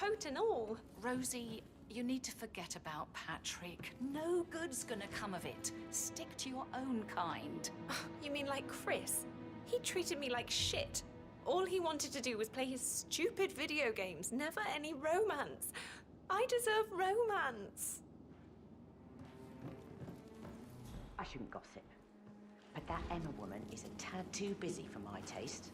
coat and all. Rosie, you need to forget about Patrick. No good's gonna come of it. Stick to your own kind. You mean like Chris? He treated me like shit. All he wanted to do was play his stupid video games, never any romance. I deserve romance. I shouldn't gossip, but that Emma woman is a tad too busy for my taste.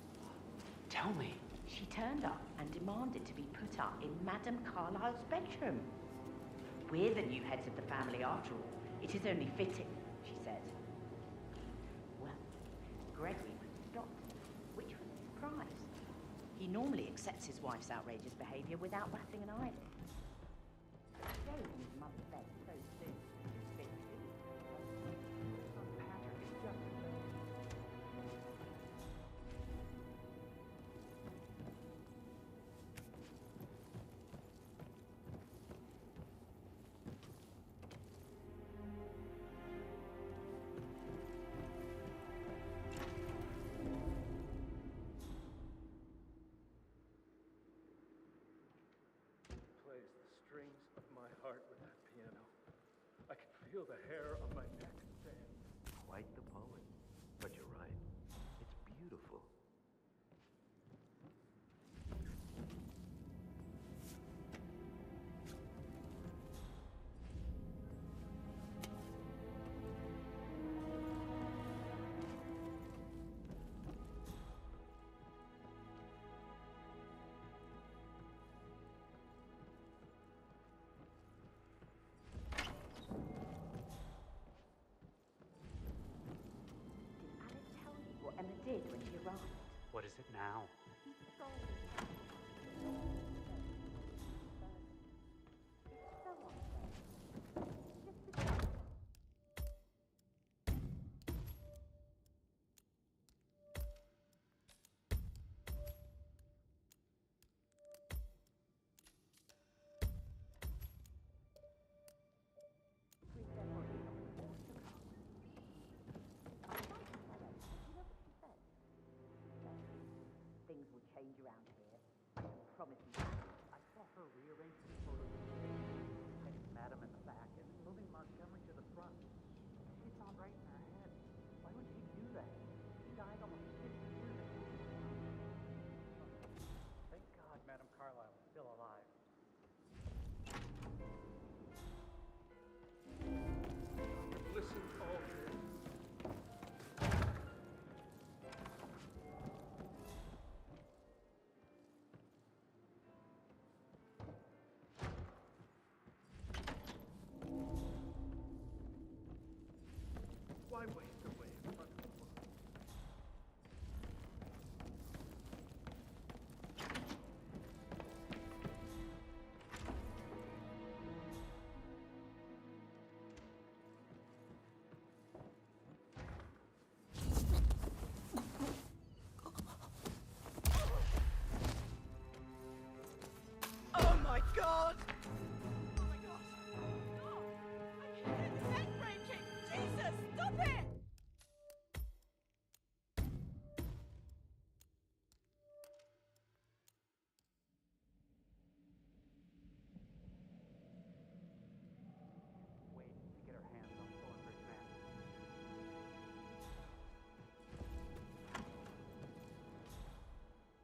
Tell me. She turned up and demanded to be put up in Madame Carlyle's bedroom. We're the new heads of the family after all. It is only fitting, she said. Well, Gregory was shocked, which was a surprise. He normally accepts his wife's outrageous behaviour without batting an eyelid. Shame his mother left so soon. Strings of my heart with that piano. I can feel the hair on my neck stand. Quite the poem. But you're right. It's beautiful. Emma did when she arrived. What is it now? He stole it. It's so unfair. Just because. Things will change around here. I can promise you that. I saw her rearranging the photos heading Madam in the back and moving Montgomery to the front. It's all right in her head. Why would she do that? She died almost 50 years ago. Thank God Madam Carlyle is still alive. Listen, all this. Why waste away in front of the world? Oh my god! Oh my god! Stop! I can hear the neck breaking! Jesus, stop it! Wait to get her hands on Thornbridge Manor.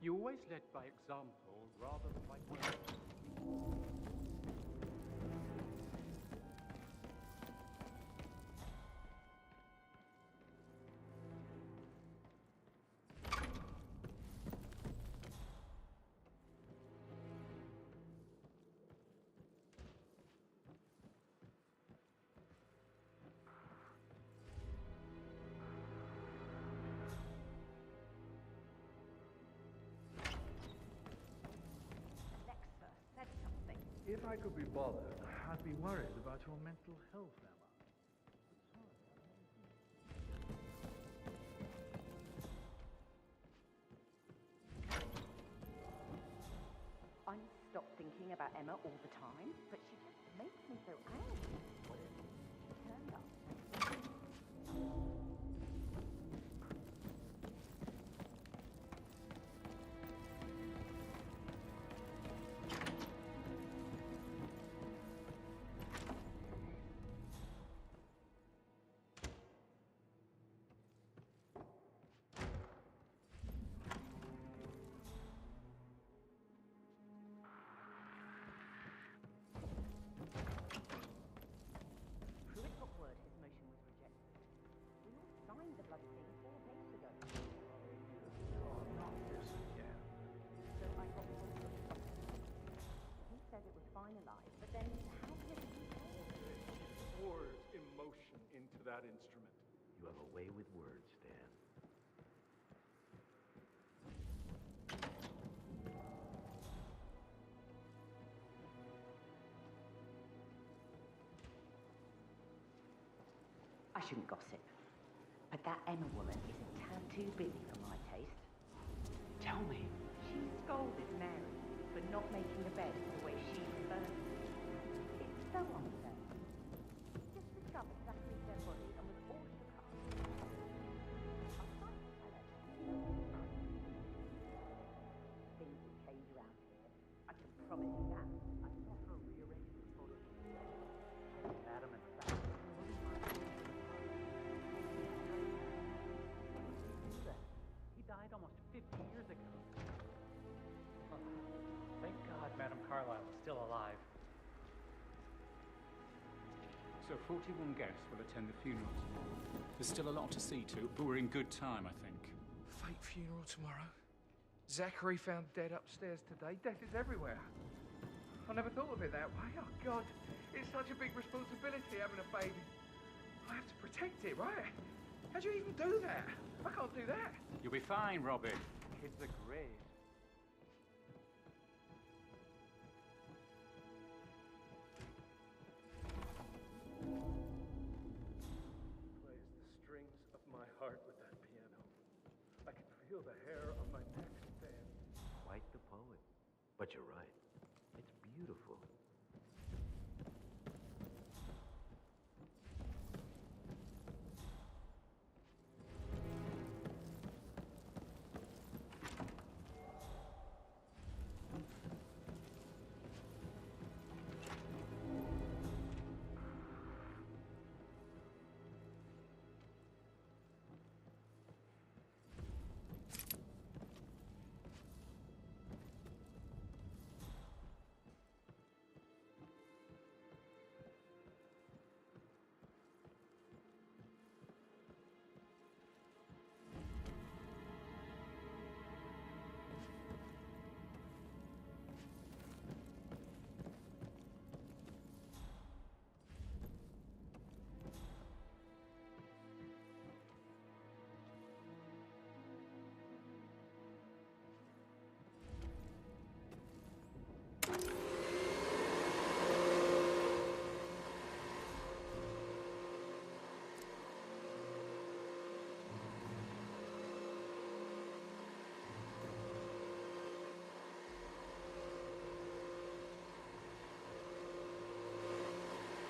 You always led by example rather than by words. Alexa said something. If I could be bothered, I'd be worried about your mental health, Emma. I stop thinking about Emma all the time, but she just makes me so angry. What is it? She turned up. that instrument. You have a way with words, Dan. I shouldn't gossip, but that Emma woman is a tad too busy for my taste. Tell me. She scolded Mary for not making the bed the way she prefers it. It's so unfair. She just discovered Zachary's dead body and was all shook up. I'm trying to tell her. Things will change around here. I can promise you that. I saw her rearrange the photos. Madam in the back. He died almost 50 years ago. Oh, thank God Madam Carlyle is still alive. So 41 guests will attend the funeral tomorrow. There's still a lot to see to, but we're in good time, I think. Fake funeral tomorrow. Zachary found dead upstairs today. Death is everywhere. I never thought of it that way. Oh, God. It's such a big responsibility having a baby. I have to protect it, right? How'd you even do that? I can't do that. You'll be fine, Robbie. Kids are great. Plays the strings of my heart with that piano. I can feel the hair on my neck stand. Quite the poet. But you're right. It's beautiful.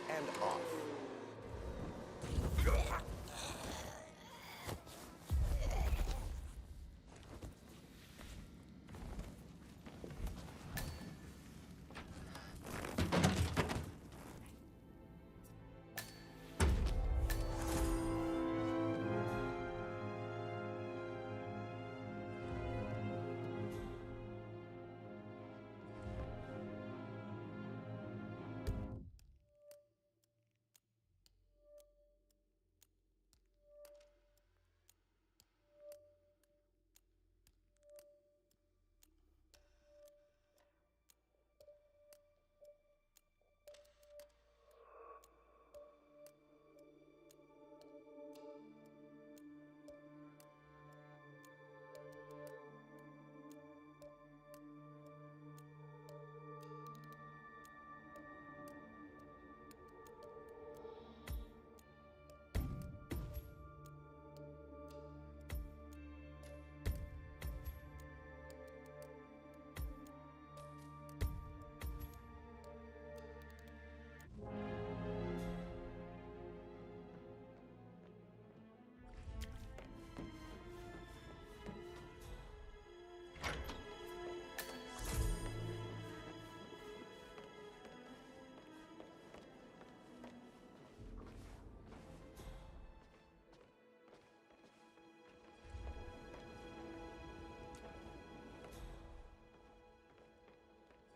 And off.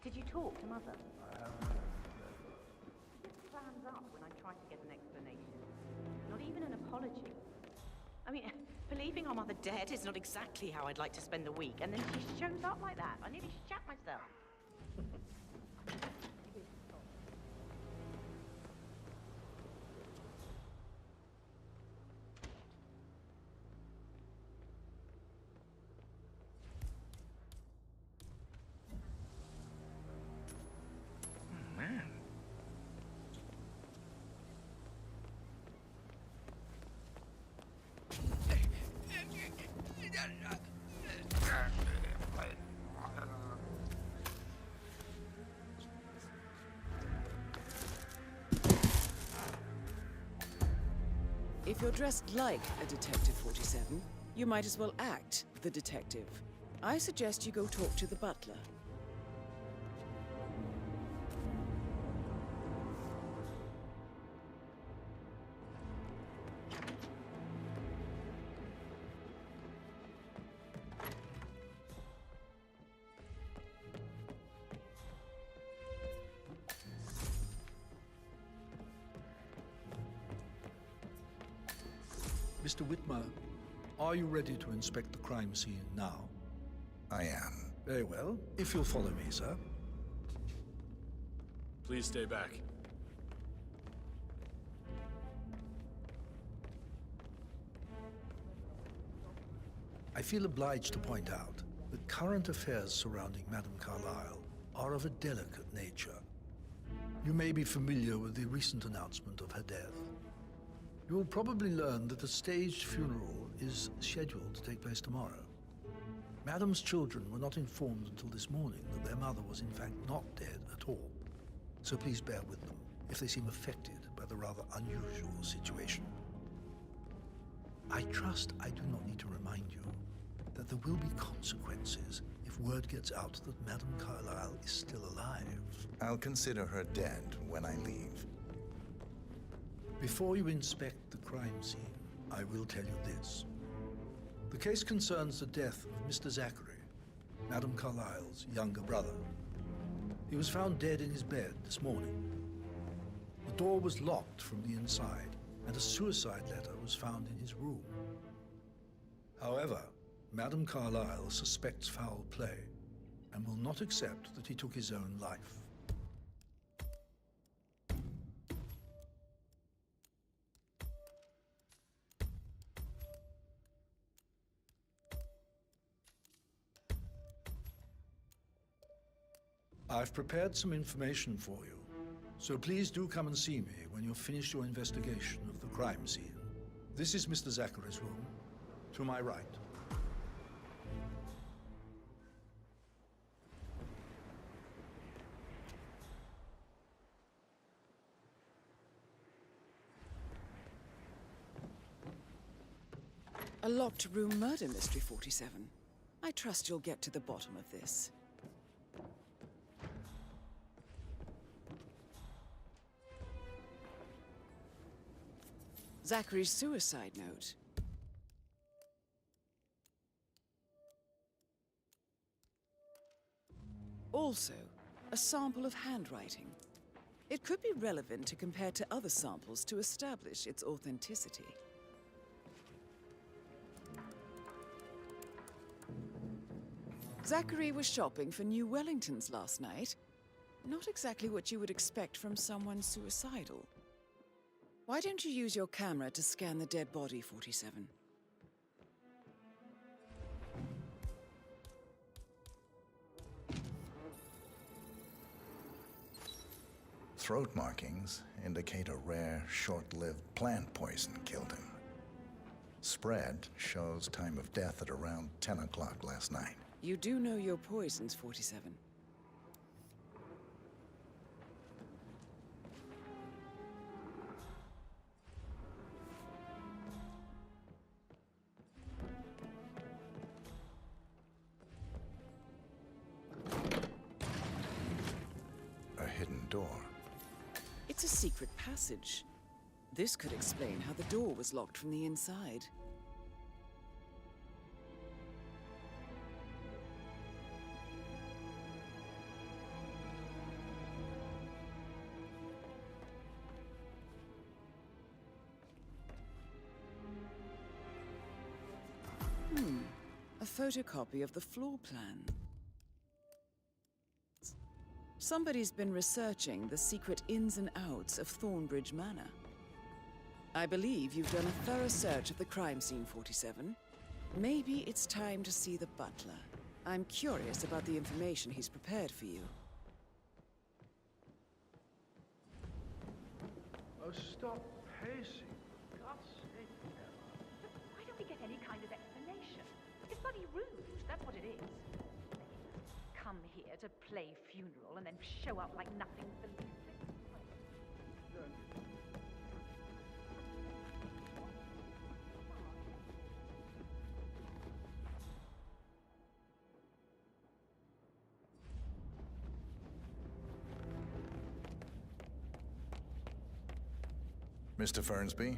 Did you talk to Mother? She just clams up when I try to get an explanation. Not even an apology. I mean, believing our mother dead is not exactly how I'd like to spend the week, and then she shows up like that. I nearly shat myself. If you're dressed like a Detective 47, you might as well act the detective. I suggest you go talk to the butler. Mr. Whitmer, are you ready to inspect the crime scene now? I am. Very well. If you'll follow me, sir. Please stay back. I feel obliged to point out that current affairs surrounding Madame Carlyle are of a delicate nature. You may be familiar with the recent announcement of her death. You will probably learn that a staged funeral is scheduled to take place tomorrow. Madame's children were not informed until this morning that their mother was in fact not dead at all. So please bear with them if they seem affected by the rather unusual situation. I trust I do not need to remind you that there will be consequences if word gets out that Madame Carlyle is still alive. I'll consider her dead when I leave. Before you inspect the crime scene, I will tell you this. The case concerns the death of Mr. Zachary, Madame Carlyle's younger brother. He was found dead in his bed this morning. The door was locked from the inside, and a suicide letter was found in his room. However, Madame Carlyle suspects foul play and will not accept that he took his own life. I've prepared some information for you, so please do come and see me when you've finished your investigation of the crime scene. This is Mr. Zachary's room, to my right. A locked room murder mystery, 47. I trust you'll get to the bottom of this. Zachary's suicide note. Also, a sample of handwriting. It could be relevant to compare to other samples to establish its authenticity. Zachary was shopping for New Wellingtons last night. Not exactly what you would expect from someone suicidal. Why don't you use your camera to scan the dead body, 47? Throat markings indicate a rare, short-lived plant poison killed him. Spread shows time of death at around 10 o'clock last night. You do know your poisons, 47. A hidden door. It's a secret passage. This could explain how the door was locked from the inside. A photocopy of the floor plan. Somebody's been researching the secret ins and outs of Thornbridge Manor. I believe you've done a thorough search of the crime scene, 47. Maybe it's time to see the butler. I'm curious about the information he's prepared for you. Oh, stop pacing. God's sake, Ella. Why don't we get any kind of explanation? It's bloody rude, that's what it is. Come here to play funeral and then show up like nothing's the least bit. Mr. Fernsby,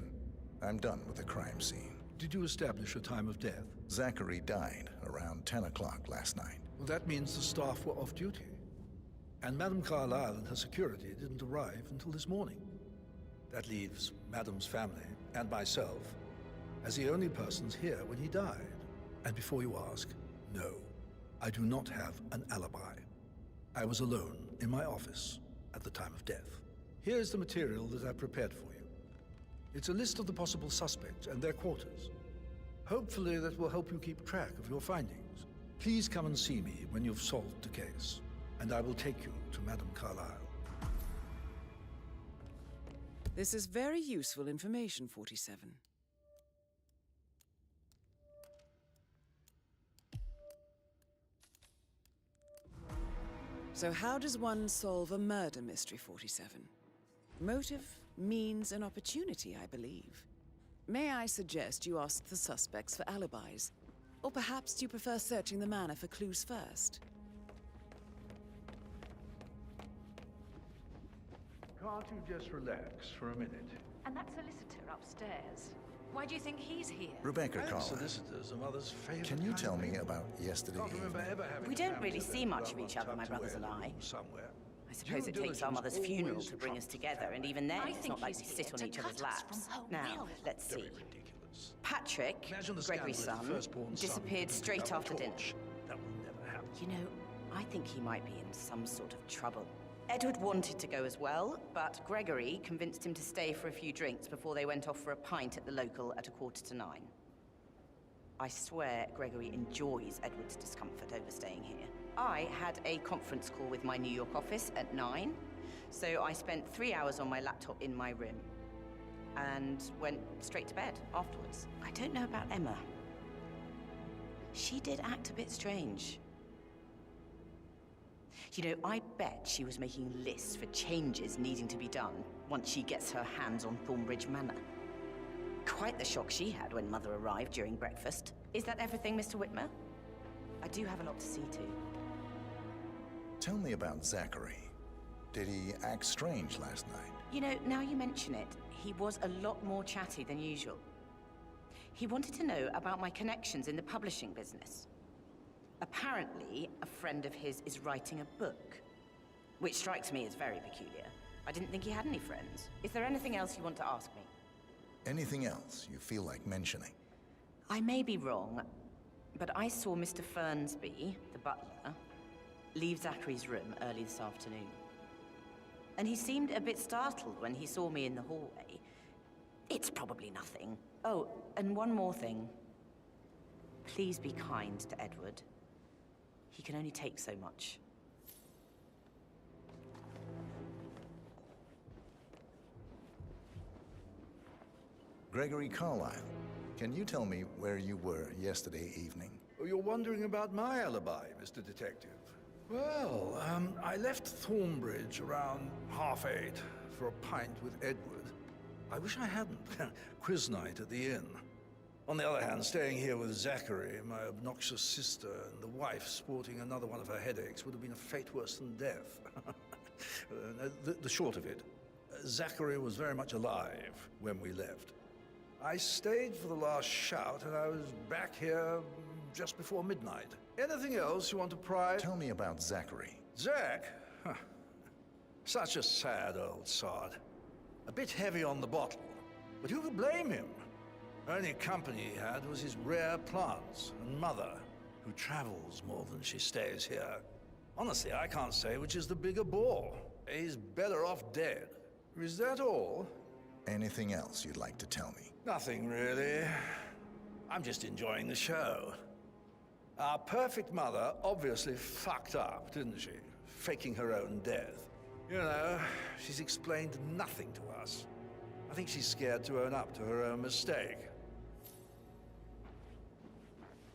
I'm done with the crime scene. Did you establish a time of death? Zachary died around 10 o'clock last night. Well, that means the staff were off duty. And Madame Carlyle and her security didn't arrive until this morning. That leaves Madame's family and myself as the only persons here when he died. And before you ask, no, I do not have an alibi. I was alone in my office at the time of death. Here's the material that I've prepared for you. It's a list of the possible suspects and their quarters. Hopefully that will help you keep track of your findings. Please come and see me when you've solved the case, and I will take you to Madame Carlyle. This is very useful information, 47. So how does one solve a murder mystery, 47? Motive, means, and opportunity, I believe. May I suggest you ask the suspects for alibis? Or perhaps do you prefer searching the manor for clues first? Can't you just relax for a minute? And that solicitor upstairs. Why do you think he's here? Rebecca Carlyle, Solicitors are mother's favorite. can you tell me about yesterday Can't remember evening? ever having We a don't family really event see much without of one each other, my tucked brothers away and I. somewhere. I suppose Due it takes our diligence mother's funeral always to bring us trumps together, and even then, I it's think not like he's we sit here on to each other's cut us laps. from home Now, will. let's see. Very ridiculous. Patrick, Imagine the Gregory's scandal son, if the firstborn son disappeared could straight become a after dinner. torch. That will never happen. You know, I think he might be in some sort of trouble. Edward wanted to go as well, but Gregory convinced him to stay for a few drinks before they went off for a pint at the local at 9:15. I swear Gregory enjoys Edward's discomfort over staying here. I had a conference call with my New York office at 9, so I spent 3 hours on my laptop in my room and went straight to bed afterwards. I don't know about Emma. She did act a bit strange. You know, I bet she was making lists for changes needing to be done once she gets her hands on Thornbridge Manor. Quite the shock she had when Mother arrived during breakfast. Is that everything, Mr. Whitmer? I do have a lot to see to. Tell me about Zachary. Did he act strange last night? You know, now you mention it, he was a lot more chatty than usual. He wanted to know about my connections in the publishing business. Apparently, a friend of his is writing a book, which strikes me as very peculiar. I didn't think he had any friends. Is there anything else you want to ask me? Anything else you feel like mentioning? I may be wrong, but I saw Mr. Fernsby, the butler, leave Zachary's room early this afternoon. And he seemed a bit startled when he saw me in the hallway. It's probably nothing. Oh, and one more thing. Please be kind to Edward. He can only take so much. Gregory Carlyle, can you tell me where you were yesterday evening? Oh, you're wondering about my alibi, Mr. Detective. Well, I left Thornbridge around 8:30 for a pint with Edward. I wish I hadn't. Quiz night at the inn. On the other hand, staying here with Zachary, my obnoxious sister, and the wife sporting another one of her headaches would have been a fate worse than death. The short of it, Zachary was very much alive when we left. I stayed for the last shout, and I was back here just before midnight. Anything else you want to pry? Tell me about Zachary. Zach? Huh. Such a sad old sod. A bit heavy on the bottle, but who could blame him? Only company he had was his rare plants and Mother, who travels more than she stays here. Honestly, I can't say which is the bigger bore. He's better off dead. Is that all? Anything else you'd like to tell me? Nothing, really. I'm just enjoying the show. Our perfect mother obviously fucked up, didn't she? Faking her own death. You know, she's explained nothing to us. I think she's scared to own up to her own mistake.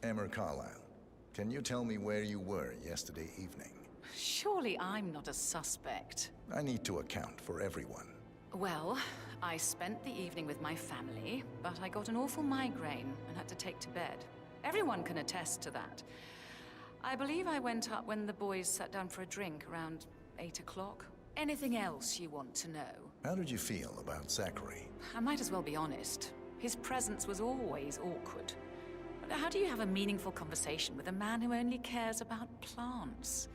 Emmer Carlyle, can you tell me where you were yesterday evening? Surely I'm not a suspect. I need to account for everyone. Well, I spent the evening with my family, but I got an awful migraine and had to take to bed. Everyone can attest to that. I believe I went up when the boys sat down for a drink around 8 o'clock. Anything else you want to know? How did you feel about Zachary? I might as well be honest. His presence was always awkward. But how do you have a meaningful conversation with a man who only cares about plants?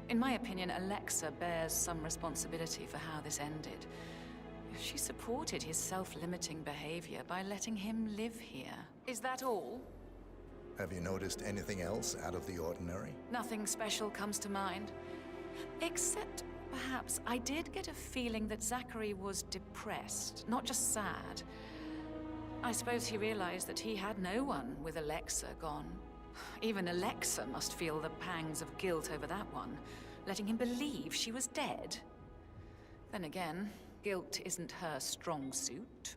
In my opinion, Alexa bears some responsibility for how this ended. She supported his self-limiting behavior by letting him live here. Is that all? Have you noticed anything else out of the ordinary? Nothing special comes to mind. Except, perhaps, I did get a feeling that Zachary was depressed, not just sad. I suppose he realized that he had no one with Alexa gone. Even Alexa must feel the pangs of guilt over that one, letting him believe she was dead. Then again, guilt isn't her strong suit.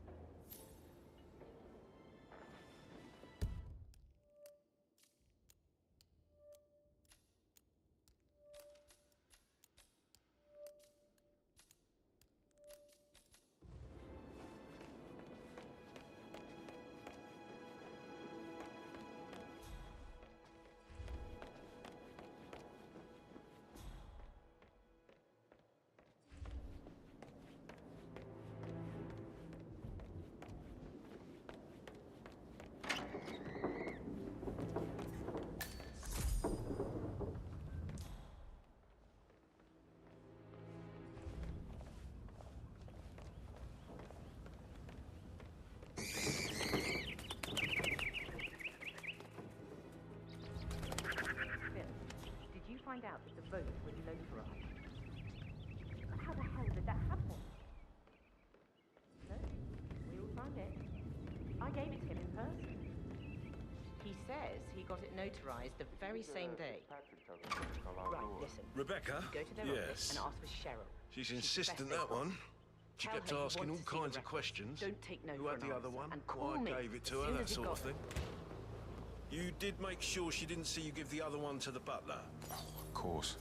Find out that the vote was notarized. But how the hell did that happen? No, we all signed it. I gave it to him in person. He says he got it notarized the very same day. Right, listen. Rebecca? You go to their office and ask for Cheryl. She's insistent, that one. She Tell kept her you asking want all to see the kinds of records. questions. Don't take no Who for had an the other answer, one? and call Why me I gave it to as her, soon that as you sort of got it. thing. You did make sure she didn't see you give the other one to the butler? Oh, of course.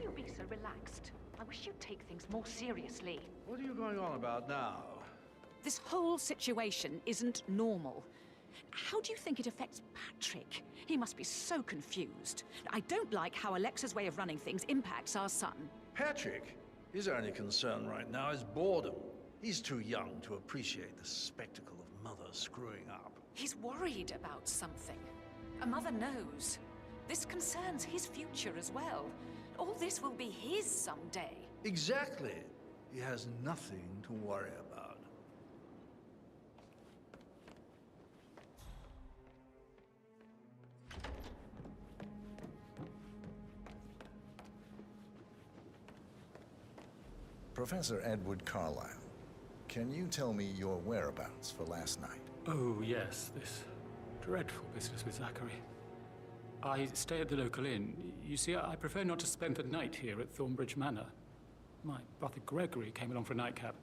you be so relaxed? I wish you'd take things more seriously. What are you going on about now? This whole situation isn't normal. How do you think it affects Patrick? He must be so confused. I don't like how Alexa's way of running things impacts our son. Patrick? His only concern right now is boredom. He's too young to appreciate the spectacle of mother screwing up. He's worried about something. A mother knows. This concerns his future as well. All this will be his someday. Exactly. He has nothing to worry about. Professor Edward Carlyle, can you tell me your whereabouts for last night? Oh, yes, this dreadful business with Zachary. I stay at the local inn. You see, I prefer not to spend the night here at Thornbridge Manor. My brother Gregory came along for a nightcap.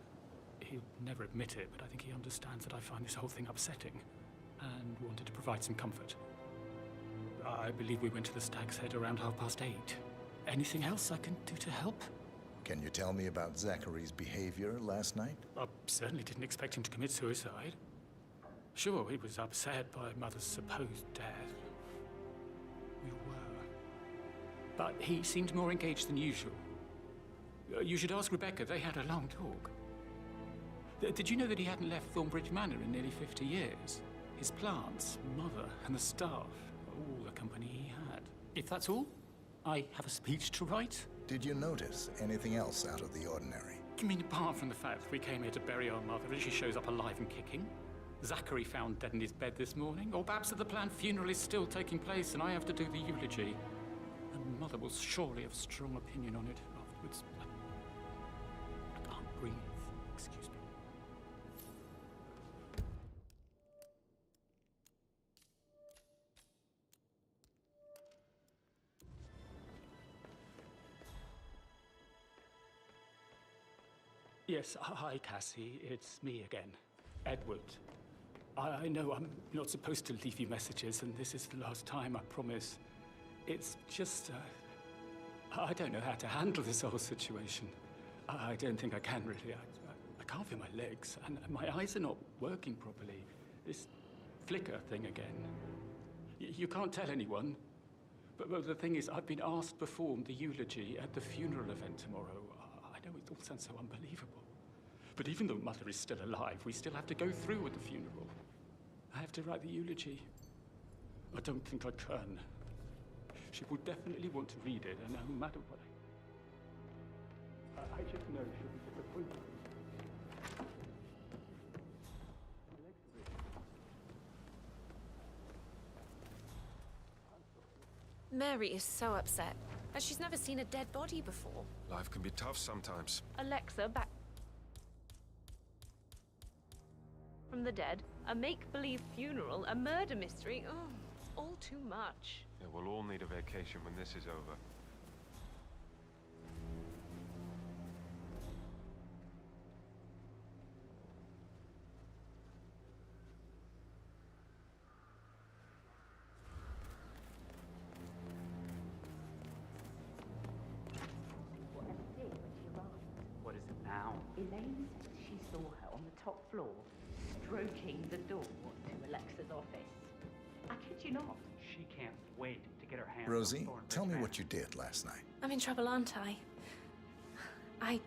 He'll never admit it, but I think he understands that I find this whole thing upsetting and wanted to provide some comfort. I believe we went to the Stag's Head around 8:30. Anything else I can do to help? Can you tell me about Zachary's behavior last night? I certainly didn't expect him to commit suicide. Sure, he was upset by Mother's supposed death. We were. But he seemed more engaged than usual. You should ask Rebecca. They had a long talk. Did you know that he hadn't left Thornbridge Manor in nearly 50 years? His plants, Mother, and the staff, all the company he had. If that's all, I have a speech to write. Did you notice anything else out of the ordinary? You mean apart from the fact that we came here to bury our mother and she shows up alive and kicking? Zachary found dead in his bed this morning? Or perhaps that the planned funeral is still taking place and I have to do the eulogy? And Mother will surely have a strong opinion on it afterwards. I can't breathe. Excuse me. Yes, hi, Cassie. It's me again. Edward. I know I'm not supposed to leave you messages, and this is the last time, I promise. It's just, I don't know how to handle this whole situation. I don't think I can, really. I can't feel my legs, and my eyes are not working properly. This flicker thing again. You can't tell anyone, but the thing is, I've been asked to perform the eulogy at the funeral event tomorrow. I know it all sounds so unbelievable. But even though Mother is still alive, we still have to go through with the funeral. I have to write the eulogy. I don't think I can. She will definitely want to read it, and no matter what I just know she'll be disappointed. Mary is so upset, as she's never seen a dead body before. Life can be tough sometimes. Alexa back from the dead, a make-believe funeral, a murder mystery. Oh, it's all too much. Yeah, we'll all need a vacation when this is over. Whatever did when she arrived? What is it now? Elaine said she saw her on the top floor, stroking the door to Alexa's office. I kid you not. She can't wait to get her hands Rosie, on Thornbridge tell me Manor. what you did last night. I'm in trouble, aren't I? I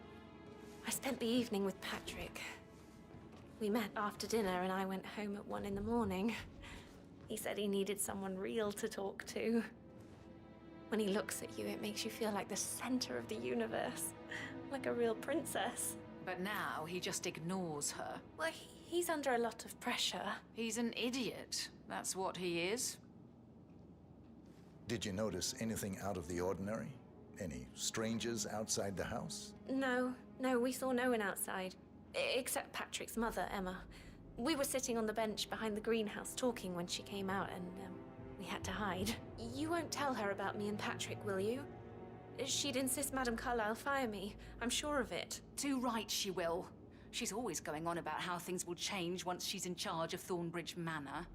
spent the evening with Patrick. We met after dinner and I went home at 1 in the morning. He said he needed someone real to talk to. When he looks at you, it makes you feel like the center of the universe. Like a real princess. But now he just ignores her. Well, he's under a lot of pressure. He's an idiot. That's what he is. Did you notice anything out of the ordinary? Any strangers outside the house? No, we saw no one outside. Except Patrick's mother, Emma. We were sitting on the bench behind the greenhouse talking when she came out and we had to hide. You won't tell her about me and Patrick, will you? She'd insist Madame Carlyle fire me. I'm sure of it. Too right she will. She's always going on about how things will change once she's in charge of Thornbridge Manor.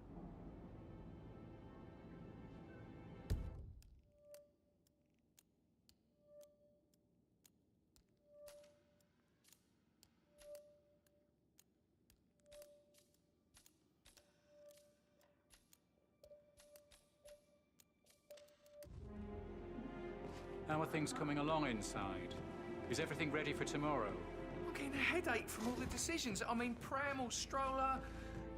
How are things coming along inside? Is everything ready for tomorrow? I'm getting a headache from all the decisions. I mean, pram or stroller,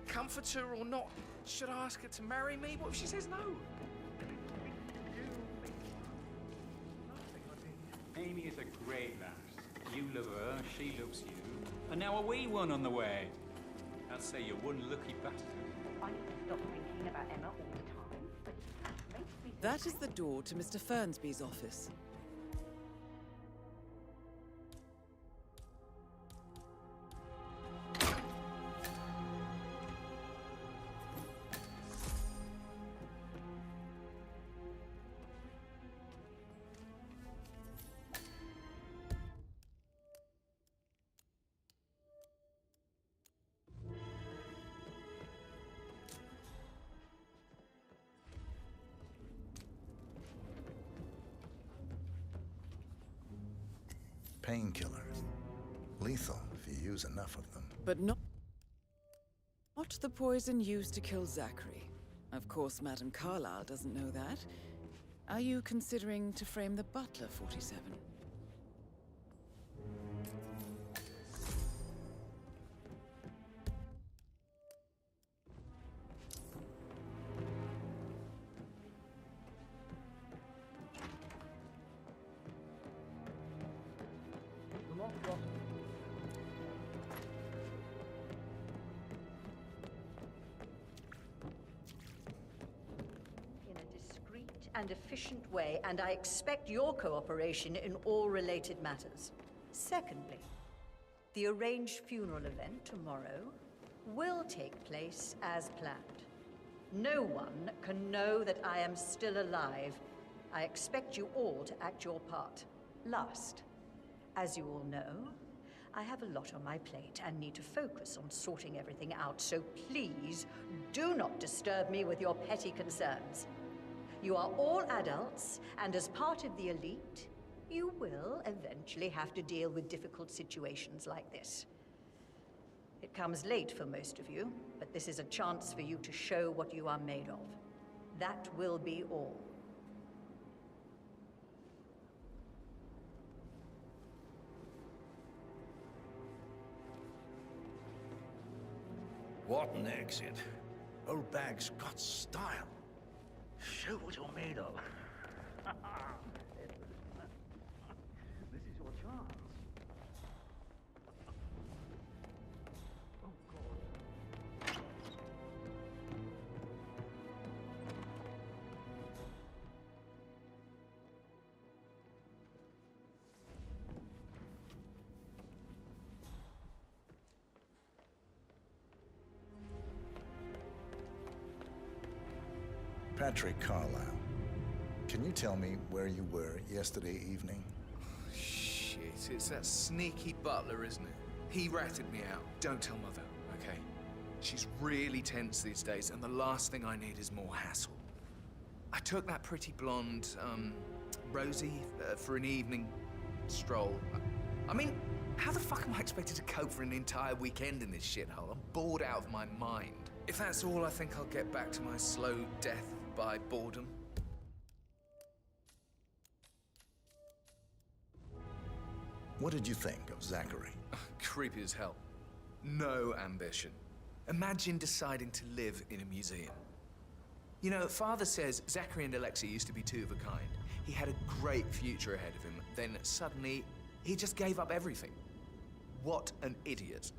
comforter or not. Should I ask her to marry me? What if she says no? Amy is a great lass. You love her, she loves you. And now a wee one on the way. I'd say you're one lucky bastard. I need to stop thinking about Emma all the time, but it makes me... That is the door to Mr. Fernsby's office. Painkillers. Lethal if you use enough of them. But not the poison used to kill Zachary. Of course, Madame Carlyle doesn't know that. Are you considering to frame the butler, 47? In a discreet and efficient way, and I expect your cooperation in all related matters. Secondly, the arranged funeral event tomorrow will take place as planned. No one can know that I am still alive. I expect you all to act your part. Last, as you all know, I have a lot on my plate and need to focus on sorting everything out, so please do not disturb me with your petty concerns. You are all adults, and as part of the elite, you will eventually have to deal with difficult situations like this. It comes late for most of you, but this is a chance for you to show what you are made of. That will be all. What an exit. Old bag's got style. Show what you're made of. This is your chance. Oh, God. Patrick Carlyle, can you tell me where you were yesterday evening? Shit, it's that sneaky butler, isn't it? He ratted me out. Don't tell Mother, okay? She's really tense these days, and the last thing I need is more hassle. I took that pretty blonde, Rosie, for an evening stroll. I mean, how the fuck am I expected to cope for an entire weekend in this shithole? I'm bored out of my mind. If that's all, I think I'll get back to my slow death by boredom. What did you think of Zachary? Creepy as hell. No ambition. Imagine deciding to live in a museum. You know, Father says Zachary and Alexei used to be two of a kind. He had a great future ahead of him. Then suddenly, he just gave up everything. What an idiot.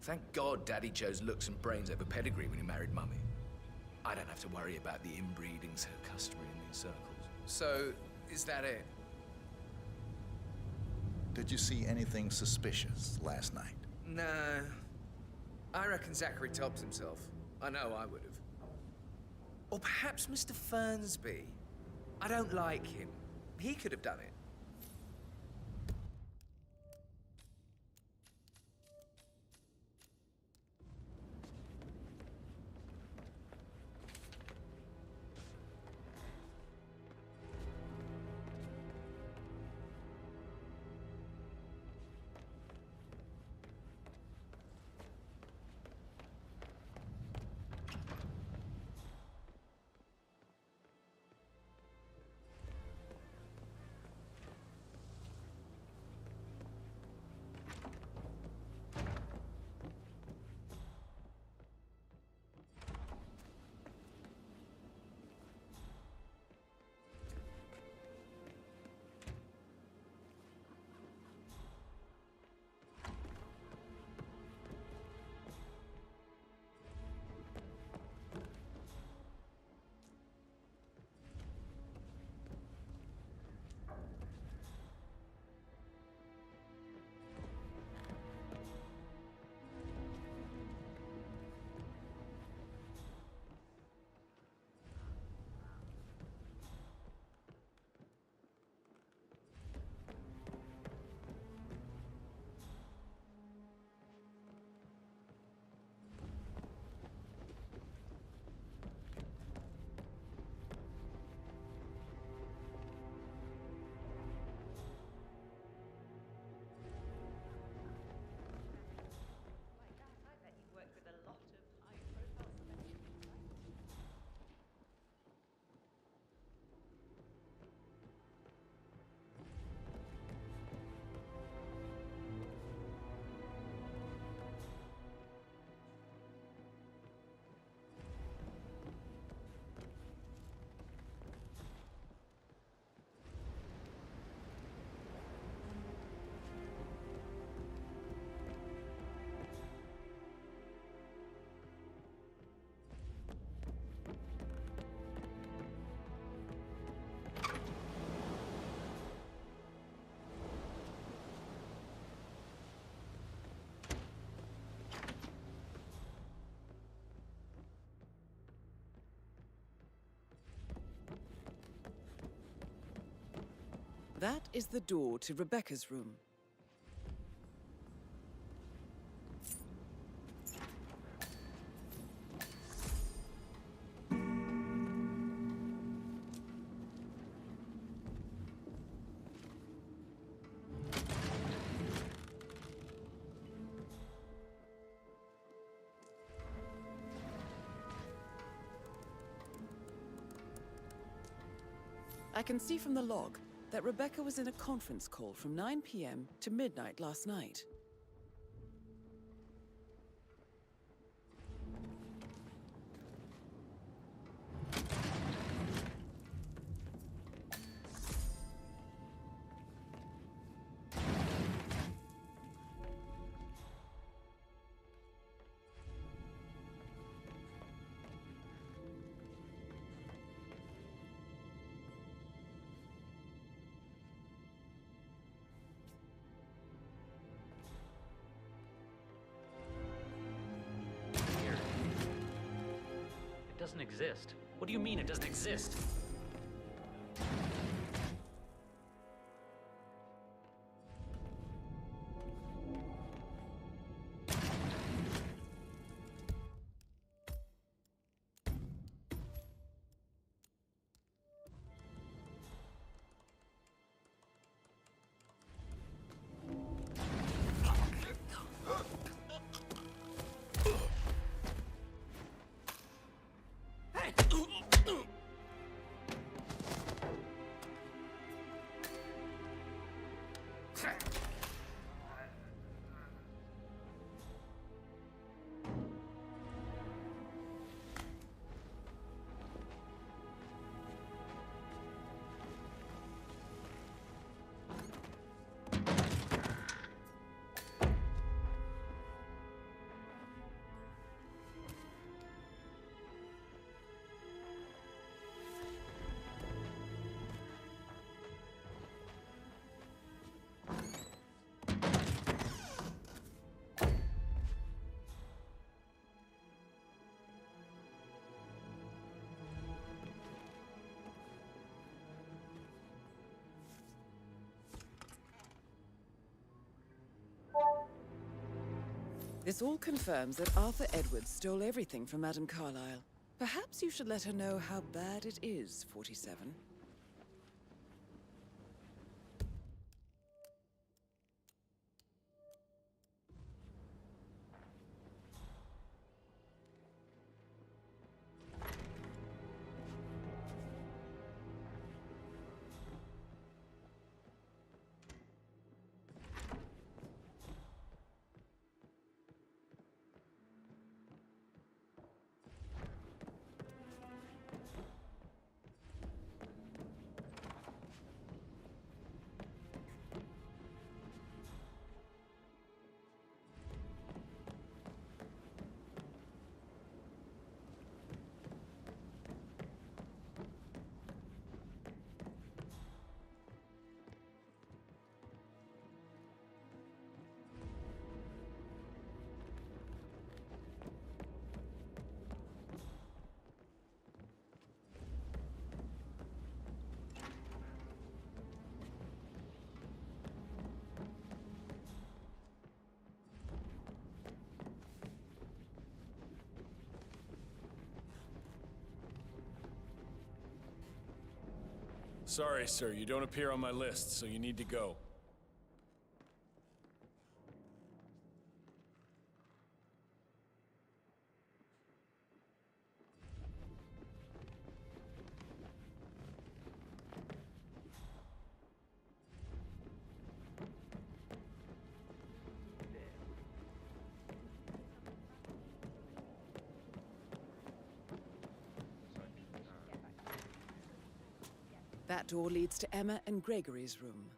Thank God Daddy chose looks and brains over pedigree when he married Mummy. I don't have to worry about the inbreeding so customary in these circles. So, is that it? Did you see anything suspicious last night? No. I reckon Zachary tops himself. I know I would have. Or perhaps Mr. Fernsby. I don't like him. He could have done it. That is the door to Rebecca's room. I can see from the log that Rebecca was in a conference call from 9 p.m. to midnight last night. It doesn't exist. What do you mean it doesn't exist? This all confirms that Arthur Edwards stole everything from Madame Carlyle. Perhaps you should let her know how bad it is, 47. Sorry, sir, you don't appear on my list, so you need to go. That door leads to Emma and Gregory's room.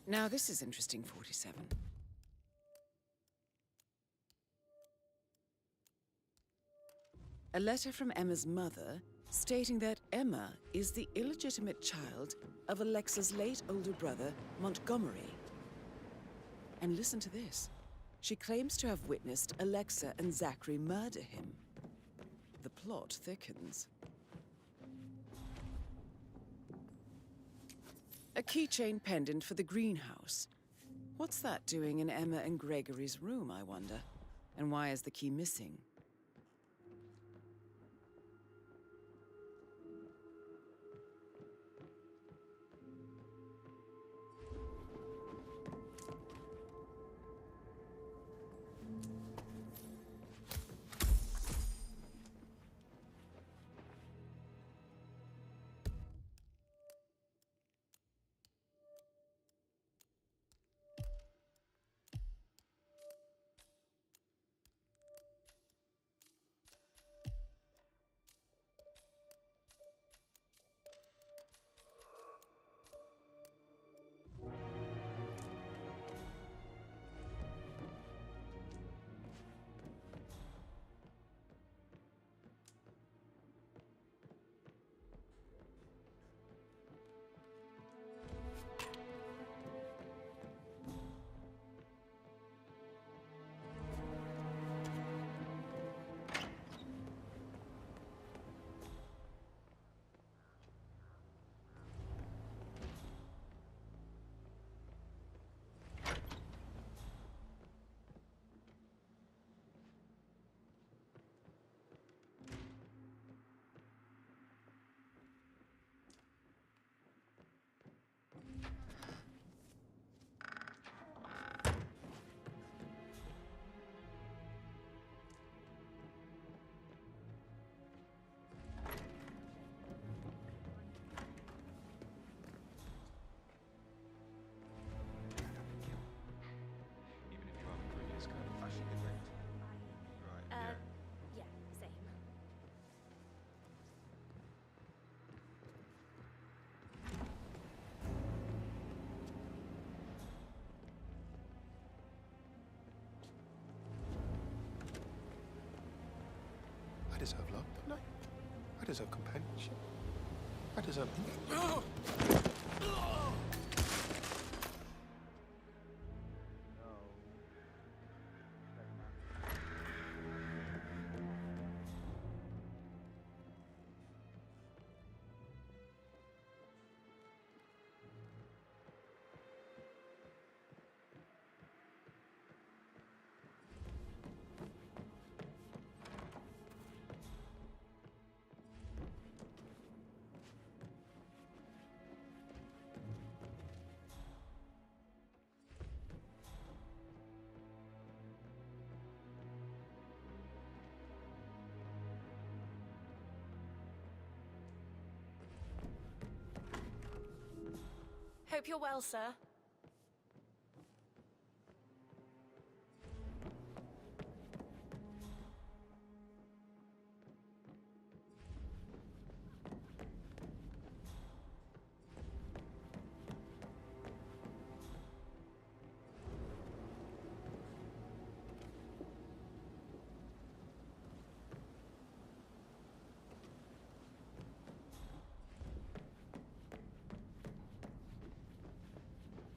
Now this is interesting, 47. A letter from Emma's mother stating that Emma is the illegitimate child of Alexa's late older brother, Montgomery. And listen to this. She claims to have witnessed Alexa and Zachary murder him. The plot thickens. A keychain pendant for the greenhouse. What's that doing in Emma and Gregory's room, I wonder? And why is the key missing? Yeah, same. I deserve love, don't I? I deserve companionship. I deserve... Hope you're well, sir.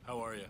How are you?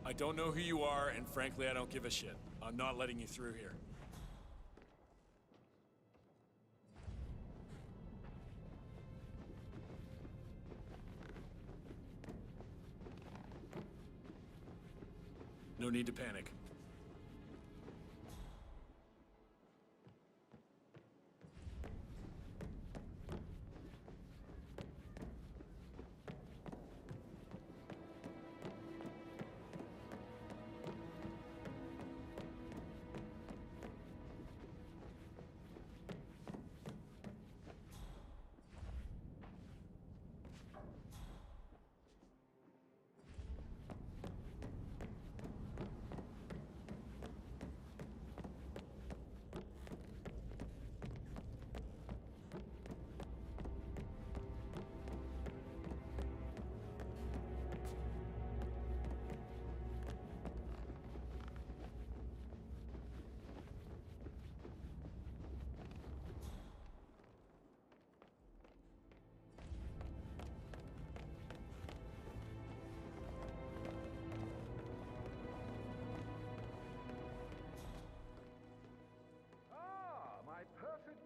I don't know who you are, and frankly, I don't give a shit. I'm not letting you through here. No need to panic.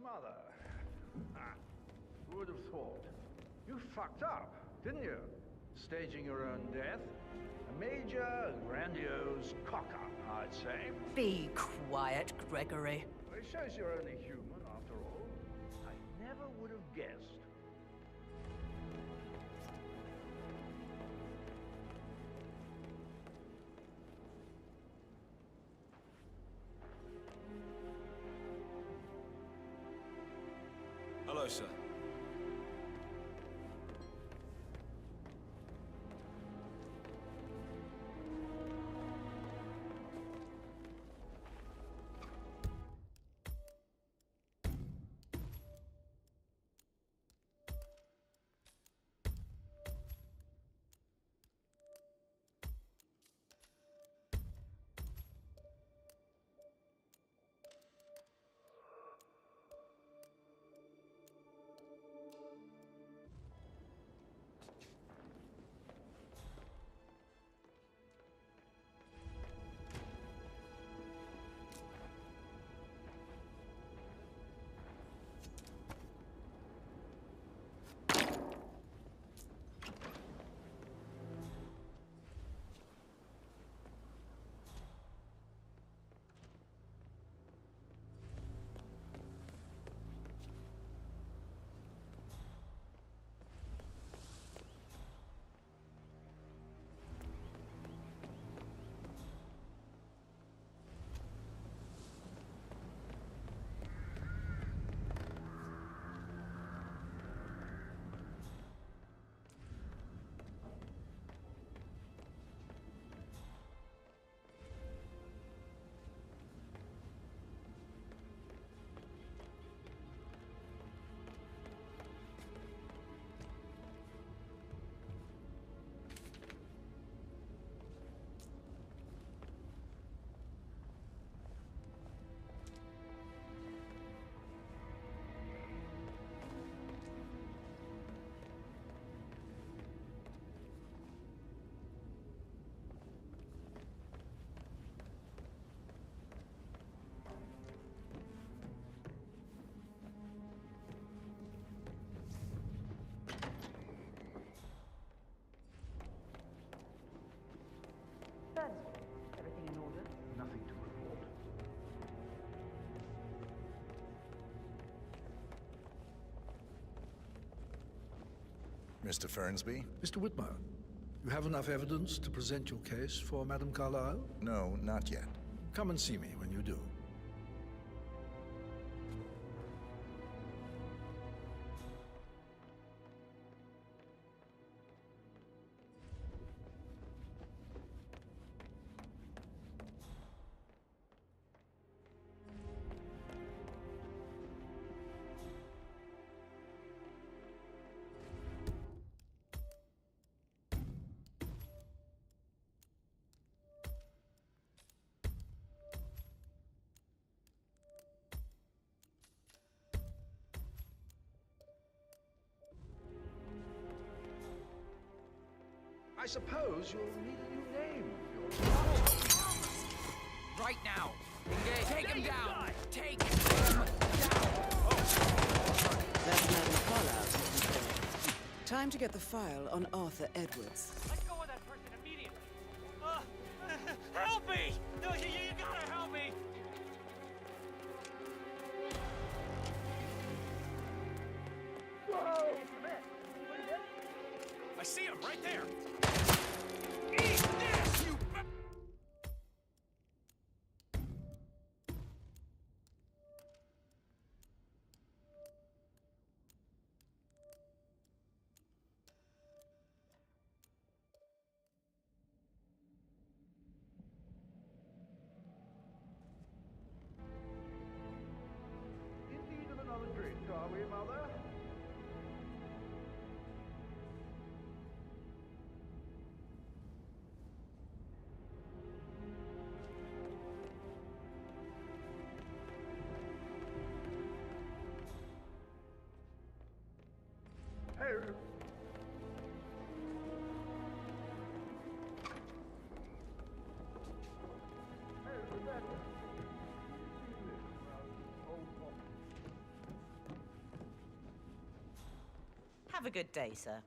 Mother. Who would have thought? You fucked up, didn't you? Staging your own death? A major, grandiose cock-up, I'd say. Be quiet, Gregory. Well, it shows you're only human, after all. I never would have guessed. Hello, sir. Everything in order? Nothing to report. Mr. Fernsby? Mr. Whitmer, you have enough evidence to present your case for Madame Carlyle? No, not yet. Come and see me when you do. I suppose you'll need a new name. right now. Engage. Take him down. Take him down. That's Madam Carlisle taking care of. Time to get the file on Arthur Edwards. Let go of that person immediately. Help me! No, you gotta help me! Whoa! I see him right there. Eat this, you... In need of another drink, are we, Mother? Hey, Rebecca. Have a good day, sir.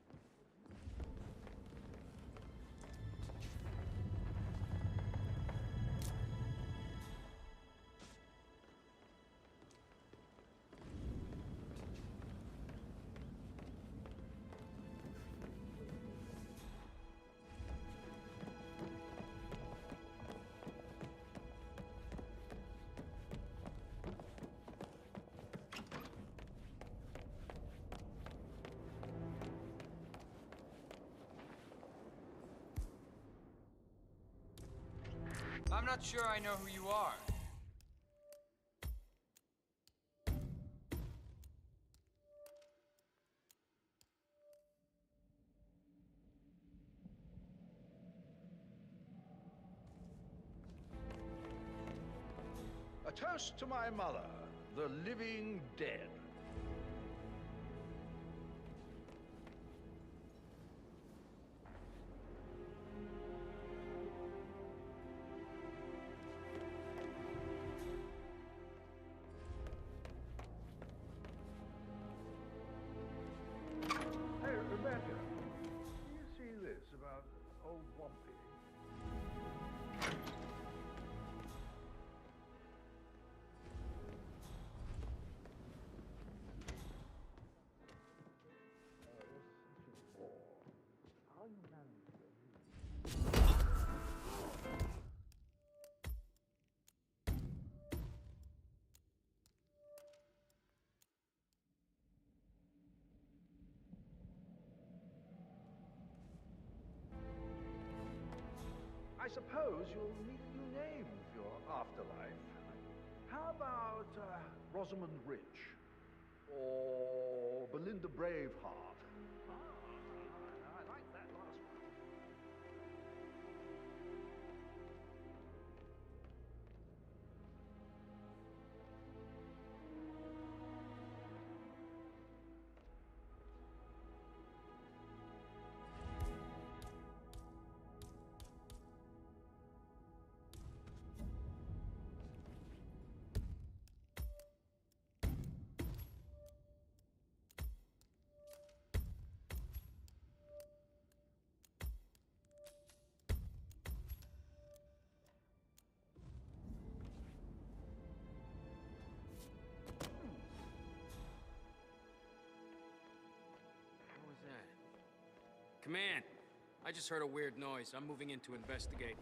I'm not sure I know who you are. A toast to my mother, the living dead. Hey, Rebecca, do you see this about old Wampy? I suppose you'll need a new name for your afterlife. How about Rosamund Rich? Or Belinda Braveheart? I like that last one. What was that? Command, I just heard a weird noise. I'm moving in to investigate.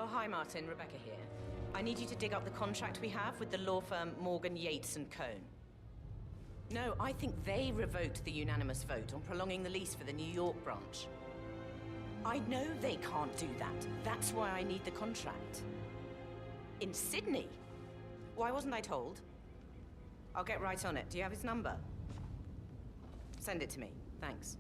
Oh, hi, Martin. Rebecca here. I need you to dig up the contract we have with the law firm Morgan, Yates and Cohn. No, I think they revoked the unanimous vote on prolonging the lease for the New York branch. I know they can't do that. That's why I need the contract. In Sydney? Why wasn't I told? I'll get right on it. Do you have his number? Send it to me. Thanks.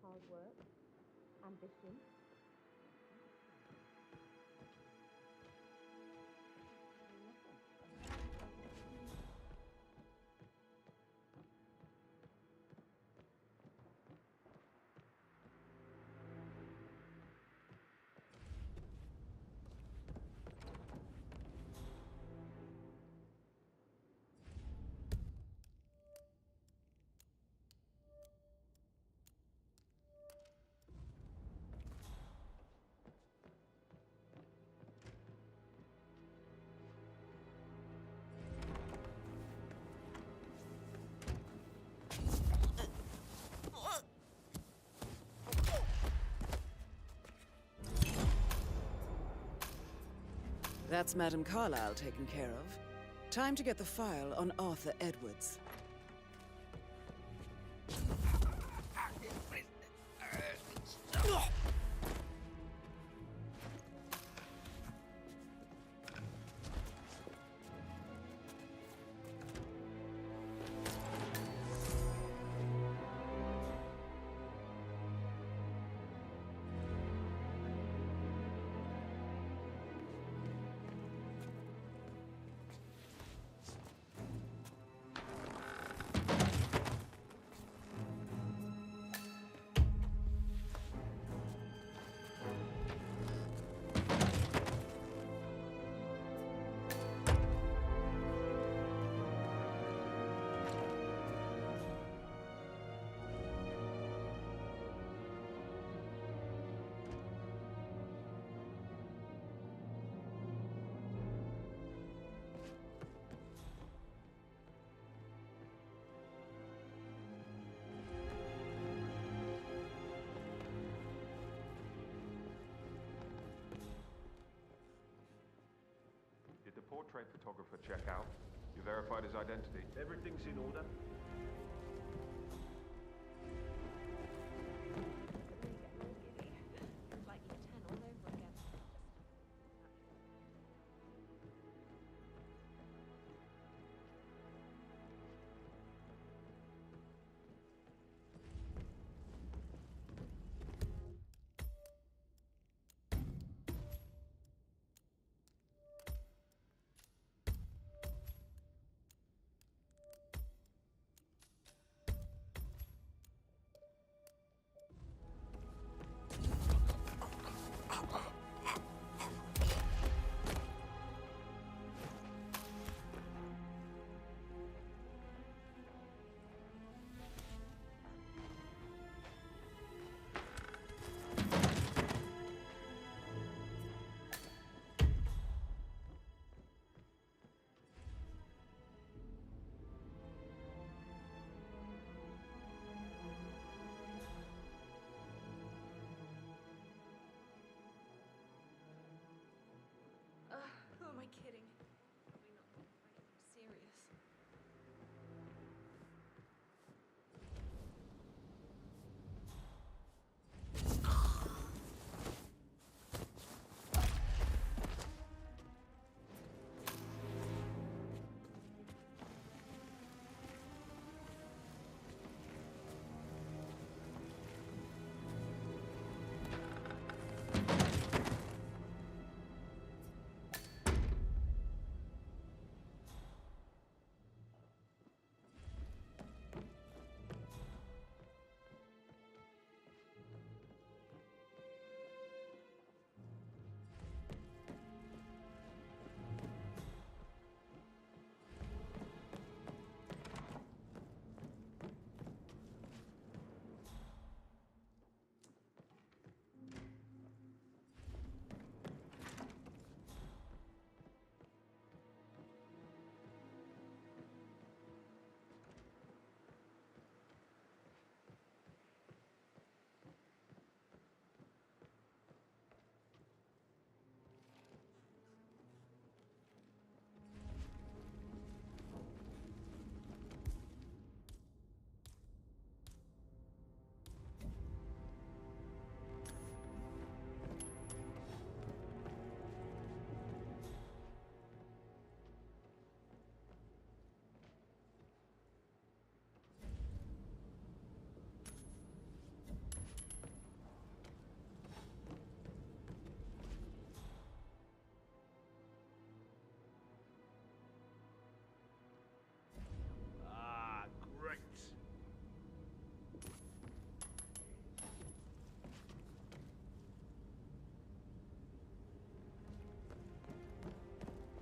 Hard work, ambition. That's Madame Carlyle taken care of. Time to get the file on Arthur Edwards. Did the portrait photographer check out? You verified his identity? Everything's in order.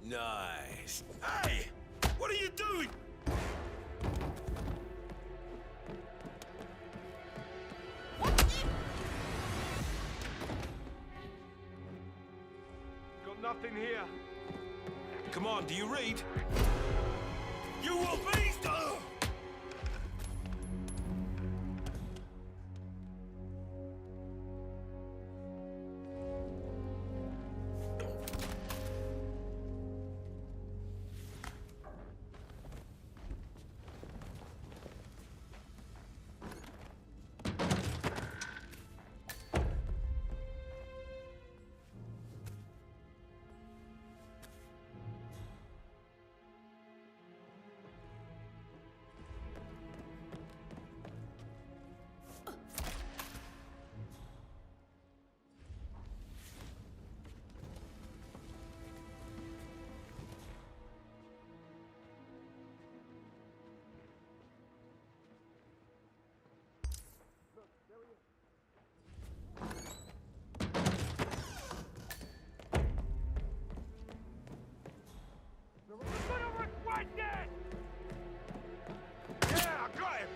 Nice. Hey! What are you doing? Got nothing here. Come on, do you read? You will be... Yeah, I got him!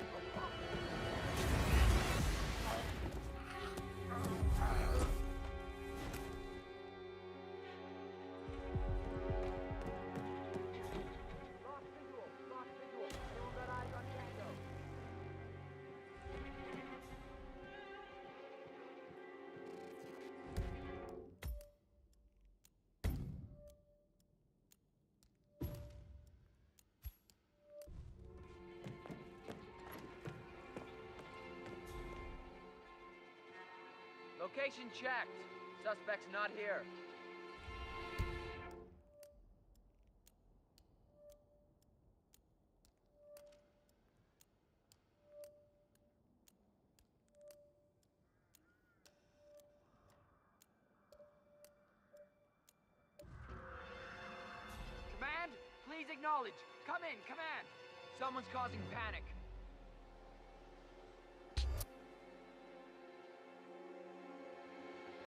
Location checked. Suspect's not here. Command, please acknowledge. Come in, command. Someone's causing panic.